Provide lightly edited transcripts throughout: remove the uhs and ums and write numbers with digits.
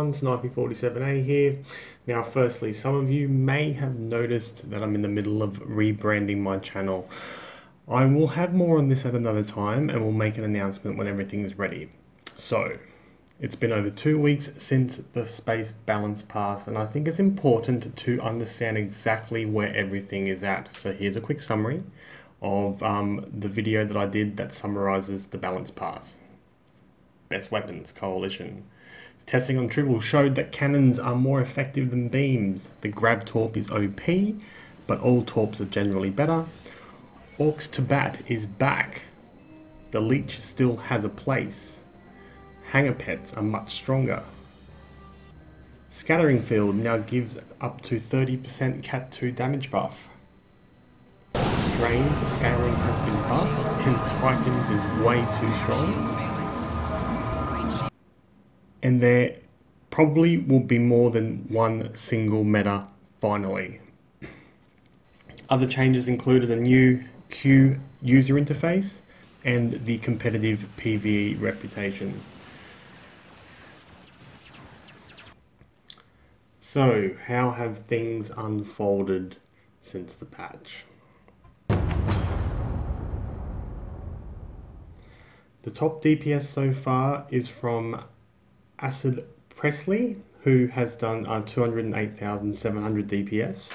everyone, Snipey47A here. Now firstly, some of you may have noticed that I'm in the middle of rebranding my channel. I will have more on this at another time and we'll make an announcement when everything is ready. So, it's been over 2 weeks since the Space Balance Pass, and I think it's important to understand exactly where everything is at. So here's a quick summary of the video that I did that summarizes the Balance Pass. Best weapons, Coalition. Testing on Triple showed that cannons are more effective than beams. The Grab Torp is OP, but all Torps are generally better. Orcs to Bat is back. The Leech still has a place. Hanger Pets are much stronger. Scattering Field now gives up to 30% Cat 2 damage buff. Drain Scaling has been buffed, and Titans is way too strong. And there probably will be more than one single meta finally. Other changes included a new queue user interface and the competitive PvE reputation. So, how have things unfolded since the patch? The top DPS so far is from Acid Presley, who has done 208,700 DPS,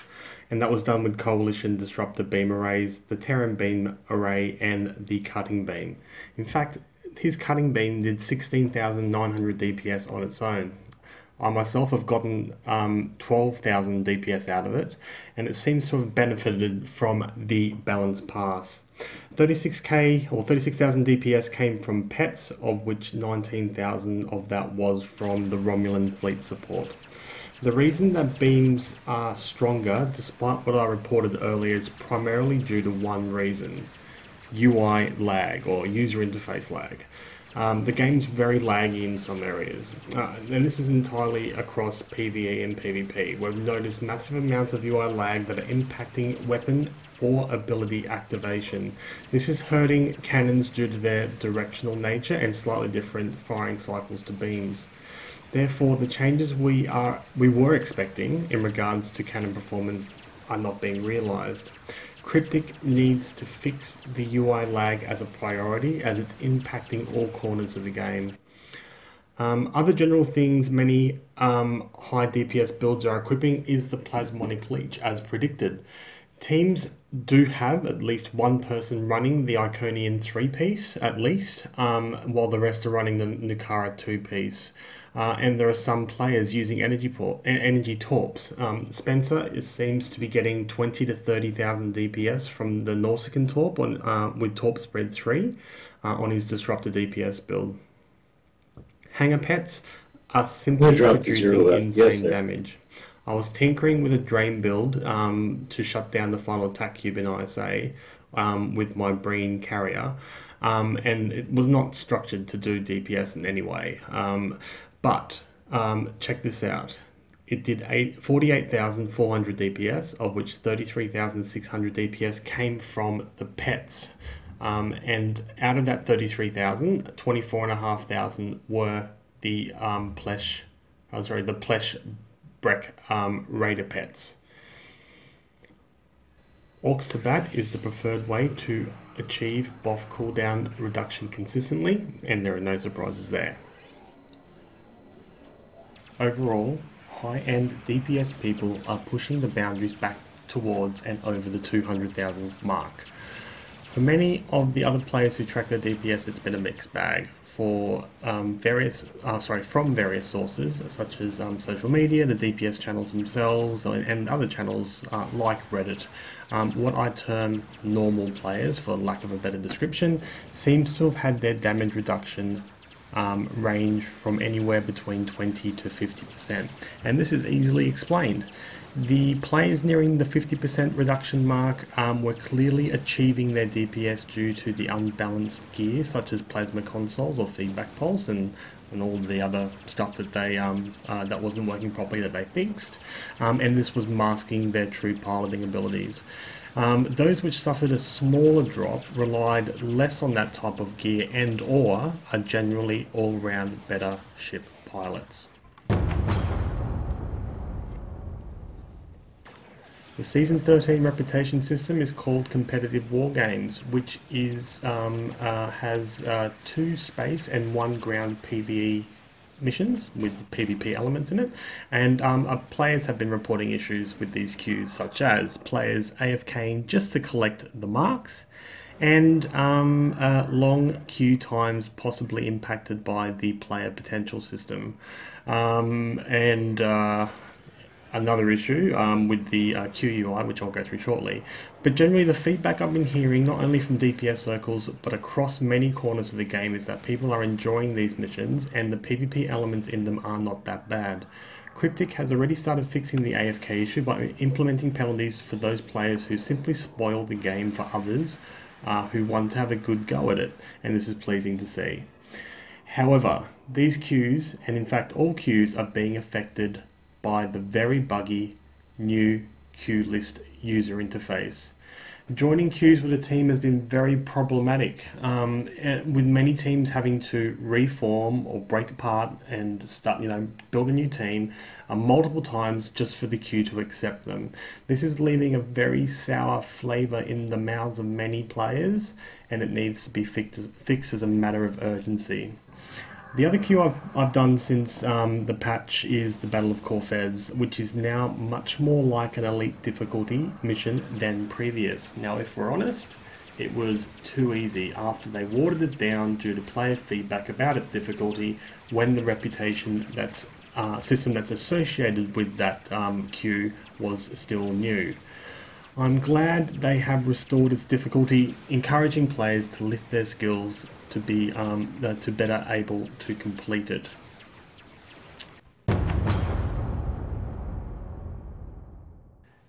and that was done with Coalition Disruptor Beam Arrays, the Terran Beam Array, and the Cutting Beam. In fact, his Cutting Beam did 16,900 DPS on its own. I myself have gotten 12,000 DPS out of it, and it seems to have benefited from the Balance Pass. 36k or 36,000 DPS came from pets, of which 19,000 of that was from the Romulan fleet support. The reason that beams are stronger, despite what I reported earlier, is primarily due to one reason: UI lag, or user interface lag. The game's very laggy in some areas, and this is entirely across PvE and PvP. We've noticed massive amounts of UI lag that are impacting weapon or ability activation. This is hurting cannons due to their directional nature and slightly different firing cycles to beams. Therefore, the changes we were expecting in regards to cannon performance are not being realized. Cryptic needs to fix the UI lag as a priority, as it's impacting all corners of the game. Other general things many high DPS builds are equipping is the Plasmonic Leech, as predicted. Teams do have at least one person running the Iconian 3-piece, at least, while the rest are running the Nucara 2-piece. And there are some players using energy torps. Spencer seems to be getting 20 to 30,000 DPS from the Nausicaan torp with Torp Spread 3 on his Disruptor DPS build. Hanger Pets are simply producing insane damage. I was tinkering with a drain build to shut down the final attack cube in ISA with my Breen carrier, and it was not structured to do DPS in any way. But check this out. It did 48,400 DPS, of which 33,600 DPS came from the pets. And out of that 33,000, 24,500 were the Plesh Breck Raider pets. Orcs to Bat is the preferred way to achieve buff cooldown reduction consistently, and there are no surprises there. Overall, high-end DPS people are pushing the boundaries back towards and over the 200,000 mark. For many of the other players who track their DPS, it's been a mixed bag. From various sources such as social media, the DPS channels themselves, and other channels like Reddit. What I term normal players, for lack of a better description, seems to have had their damage reduction range from anywhere between 20 to 50%, and this is easily explained. The players nearing the 50% reduction mark were clearly achieving their DPS due to the unbalanced gear, such as plasma consoles or feedback pulse, and all the other stuff that they that wasn't working properly that they fixed, and this was masking their true piloting abilities. Those which suffered a smaller drop relied less on that type of gear and/or are generally all-round better ship pilots. The Season 13 reputation system is called Competitive Wargames, which has 2 space and 1 ground PvE missions with PvP elements in it, and players have been reporting issues with these queues, such as players AFKing just to collect the marks, and long queue times possibly impacted by the player potential system, and another issue with the QUI, which I'll go through shortly. But generally the feedback I've been hearing, not only from DPS circles, but across many corners of the game, is that people are enjoying these missions and the PvP elements in them are not that bad. Cryptic has already started fixing the AFK issue by implementing penalties for those players who simply spoil the game for others who want to have a good go at it, and this is pleasing to see. However, these queues, and in fact all queues, are being affected by the very buggy new queue list user interface. Joining queues with a team has been very problematic, with many teams having to reform or break apart and start, build a new team multiple times just for the queue to accept them. This is leaving a very sour flavour in the mouths of many players, and it needs to be fixed as a matter of urgency. The other queue I've done since the patch is the Battle of Corfez, which is now much more like an elite difficulty mission than previous. Now, if we're honest, it was too easy after they watered it down due to player feedback about its difficulty, when the reputation system that's associated with that queue was still new. I'm glad they have restored its difficulty, encouraging players to lift their skills to be to better able to complete it.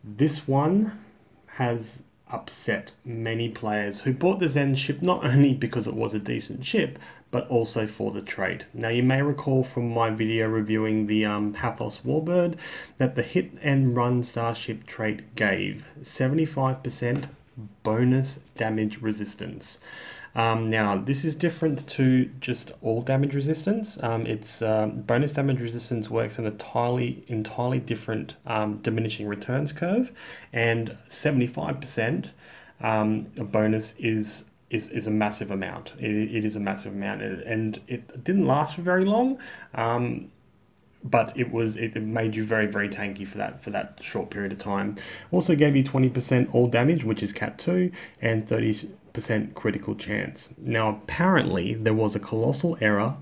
This one has upset many players who bought the Zen ship not only because it was a decent ship, but also for the trait. Now, you may recall from my video reviewing the Hathos Warbird that the hit and run starship trait gave 75% bonus damage resistance. Now, this is different to just all damage resistance. It's bonus damage resistance works on an entirely different diminishing returns curve, and 75% bonus is a massive amount. It is a massive amount, and it didn't last for very long. But it made you very, very tanky for that short period of time. Also gave you 20% all damage, which is Cat 2, and 30% critical chance. Now, apparently there was a colossal error,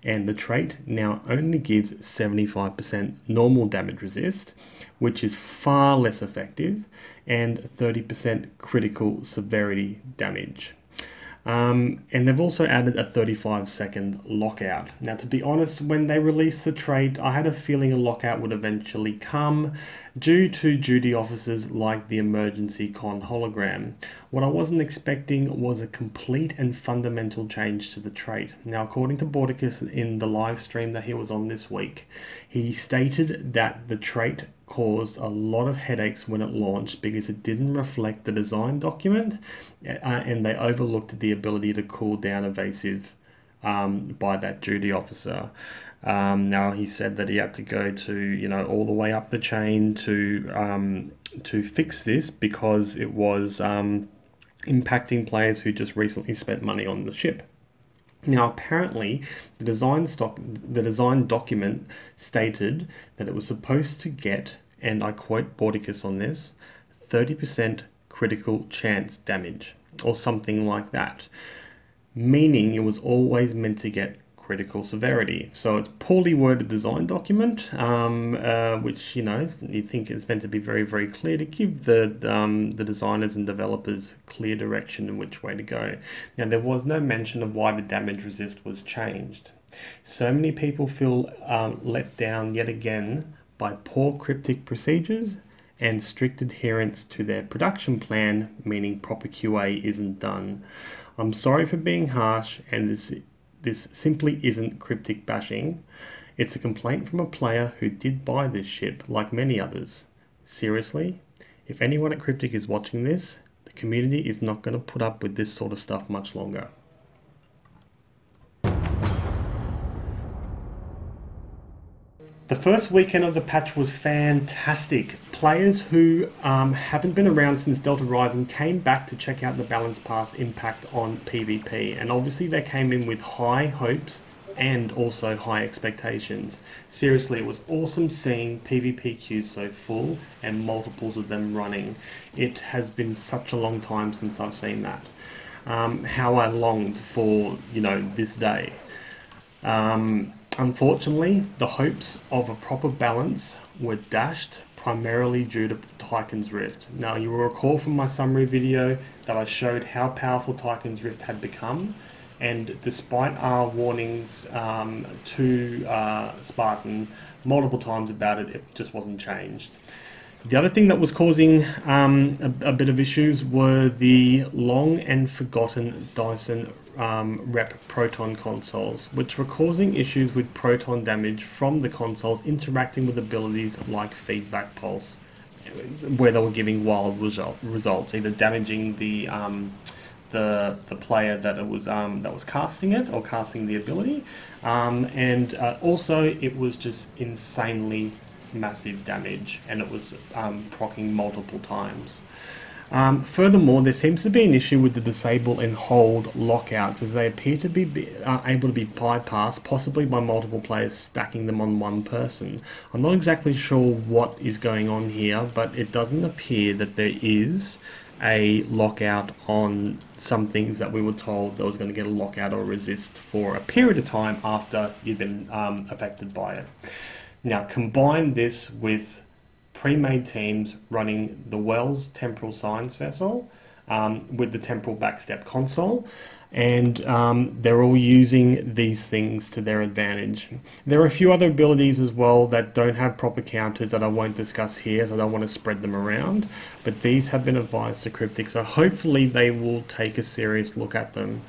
and the trait now only gives 75% normal damage resist, which is far less effective, and 30% critical severity damage. And they've also added a 35-second lockout. Now, to be honest, when they released the trait, I had a feeling a lockout would eventually come due to duty officers like the emergency con hologram. What I wasn't expecting was a complete and fundamental change to the trait. Now, according to Bordicus in the live stream that he was on this week, he stated that the trait caused a lot of headaches when it launched because it didn't reflect the design document, and they overlooked the ability to cool down evasive by that duty officer. Now, he said that he had to go to all the way up the chain to fix this because it was impacting players who just recently spent money on the ship. Now, apparently, the design document stated that it was supposed to get, and I quote Bordicus on this, 30% critical chance damage, or something like that, meaning it was always meant to get critical severity. So it's poorly worded design document, which you think is meant to be very, very clear to give the designers and developers clear direction in which way to go. Now, there was no mention of why the damage resist was changed. So many people feel let down yet again by poor cryptic procedures and strict adherence to their production plan, meaning proper QA isn't done. I'm sorry for being harsh, and this simply isn't cryptic bashing. It's a complaint from a player who did buy this ship, like many others. Seriously, if anyone at Cryptic is watching this, the community is not going to put up with this sort of stuff much longer. The first weekend of the patch was fantastic. Players who haven't been around since Delta Rising came back to check out the Balance Pass impact on PvP, and obviously they came in with high hopes and also high expectations. Seriously, it was awesome seeing PvP queues so full and multiples of them running. It has been such a long time since I've seen that. How I longed for, this day. Unfortunately, the hopes of a proper balance were dashed primarily due to Tycoon's Rift. Now, you will recall from my summary video that I showed how powerful Tycoon's Rift had become, and despite our warnings to Spartan multiple times about it, it just wasn't changed. The other thing that was causing a bit of issues were the long and forgotten Dyson rep proton consoles, which were causing issues with proton damage from the consoles interacting with abilities like feedback pulse, where they were giving wild results, either damaging the player that was casting it or casting the ability, and also it was just insanely massive damage, and it was proccing multiple times. Furthermore, there seems to be an issue with the disable and hold lockouts, as they appear to be able to be bypassed, possibly by multiple players stacking them on one person. I'm not exactly sure what is going on here, but it doesn't appear that there is a lockout on some things that we were told there was going to get a lockout or resist for a period of time after you've been affected by it. Now, combine this with pre-made teams running the Wells Temporal Science Vessel with the Temporal Backstep console, and they're all using these things to their advantage. There are a few other abilities as well that don't have proper counters that I won't discuss here, so I don't want to spread them around, but these have been advised to Cryptic, so hopefully they will take a serious look at them.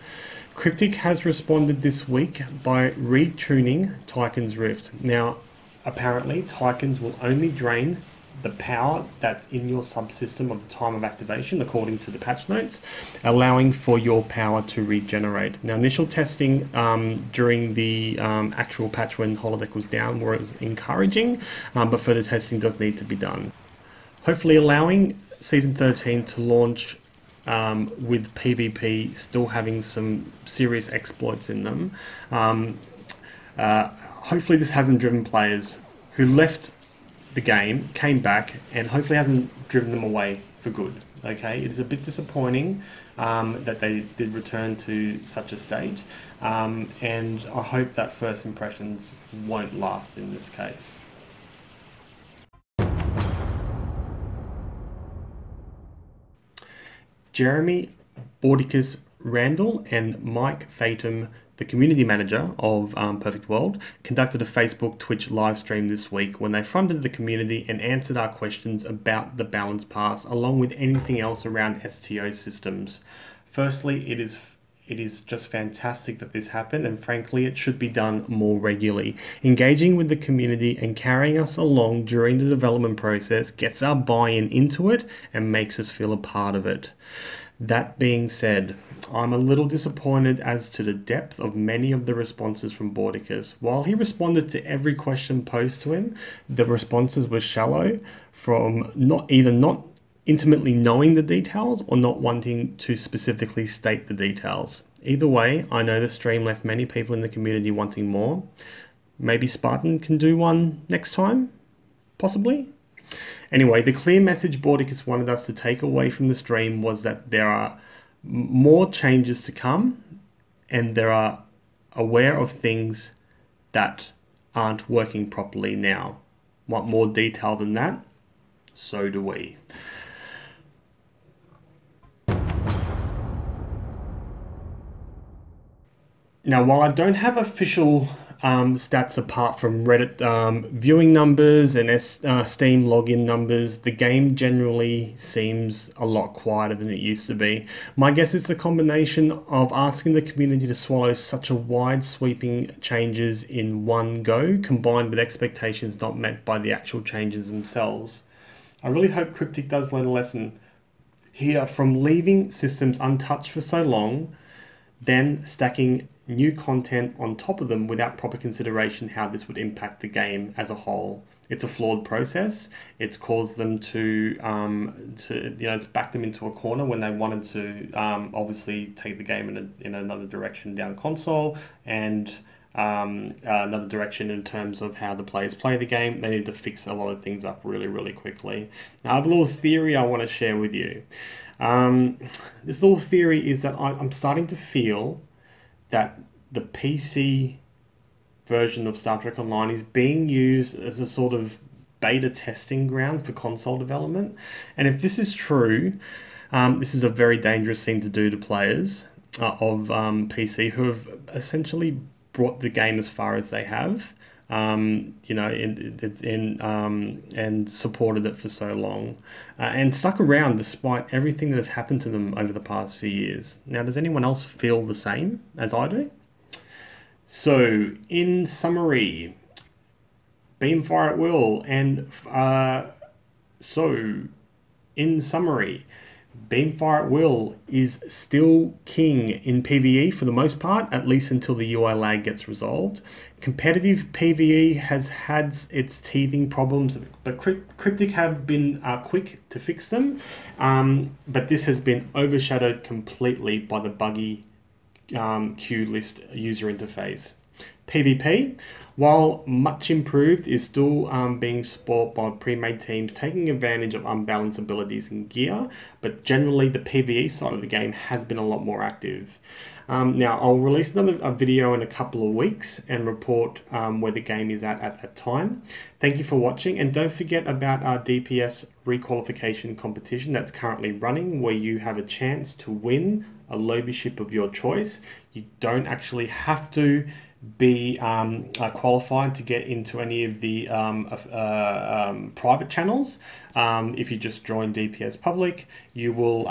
Cryptic has responded this week by retuning Tycoon's Rift. Now, apparently, Tycoons will only drain the power that's in your subsystem at the time of activation, according to the patch notes, allowing for your power to regenerate. Now, initial testing during the actual patch when Holodeck was down was encouraging, but further testing does need to be done. Hopefully allowing Season 13 to launch with PvP still having some serious exploits in them. Hopefully this hasn't driven players who left the game, came back, and hopefully hasn't driven them away for good. Okay, it is a bit disappointing that they did return to such a state, and I hope that first impressions won't last in this case. Jeremy Bordicus Randall and Mike Fatum, the community manager of Perfect World, conducted a Facebook Twitch live stream this week when they fronted the community and answered our questions about the Balance Pass, along with anything else around STO systems. Firstly, it is just fantastic that this happened, and frankly, it should be done more regularly. Engaging with the community and carrying us along during the development process gets our buy-in into it and makes us feel a part of it. That being said, I'm a little disappointed as to the depth of many of the responses from Bordicus. While he responded to every question posed to him, the responses were shallow, from not intimately knowing the details or not wanting to specifically state the details. Either way, I know the stream left many people in the community wanting more. Maybe Spartan can do one next time? Possibly? Anyway, the clear message Bordicus wanted us to take away from the stream was that there are more changes to come, and there are aware of things that aren't working properly now. Want more detail than that? So do we. Now, while I don't have official stats apart from Reddit viewing numbers and Steam login numbers, the game generally seems a lot quieter than it used to be. My guess it's a combination of asking the community to swallow such a wide sweeping changes in one go, combined with expectations not met by the actual changes themselves. I really hope Cryptic does learn a lesson here from leaving systems untouched for so long, then stacking new content on top of them without proper consideration how this would impact the game as a whole. It's a flawed process. It's caused them to it's backed them into a corner when they wanted to obviously take the game in another direction down console, and another direction in terms of how the players play the game. They need to fix a lot of things up really, really quickly. Now, I have a little theory I want to share with you. This little theory is that I'm starting to feel that the PC version of Star Trek Online is being used as a sort of beta testing ground for console development. And if this is true, this is a very dangerous thing to do to players of PC who have essentially brought the game as far as they have, and supported it for so long, and stuck around despite everything that has happened to them over the past few years. Now, does anyone else feel the same as I do? So, in summary, beam fire at will, and Beamfire at Will is still king in PvE for the most part, at least until the UI lag gets resolved. Competitive PvE has had its teething problems, but Cryptic have been quick to fix them. But this has been overshadowed completely by the buggy queue list user interface. PvP, while much improved, is still being spoilt by pre-made teams taking advantage of unbalanced abilities and gear, but generally the PvE side of the game has been a lot more active. Now, I'll release another video in a couple of weeks and report where the game is at that time. Thank you for watching, and don't forget about our DPS requalification competition that's currently running, where you have a chance to win a Lobi ship of your choice. You don't actually have to be qualified to get into any of the private channels. If you just join DPS Public, you will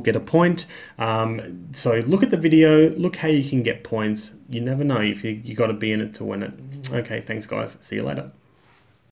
get a point. So look at the video, look how you can get points. You never know if you got to be in it to win it. Okay, thanks guys. See you later.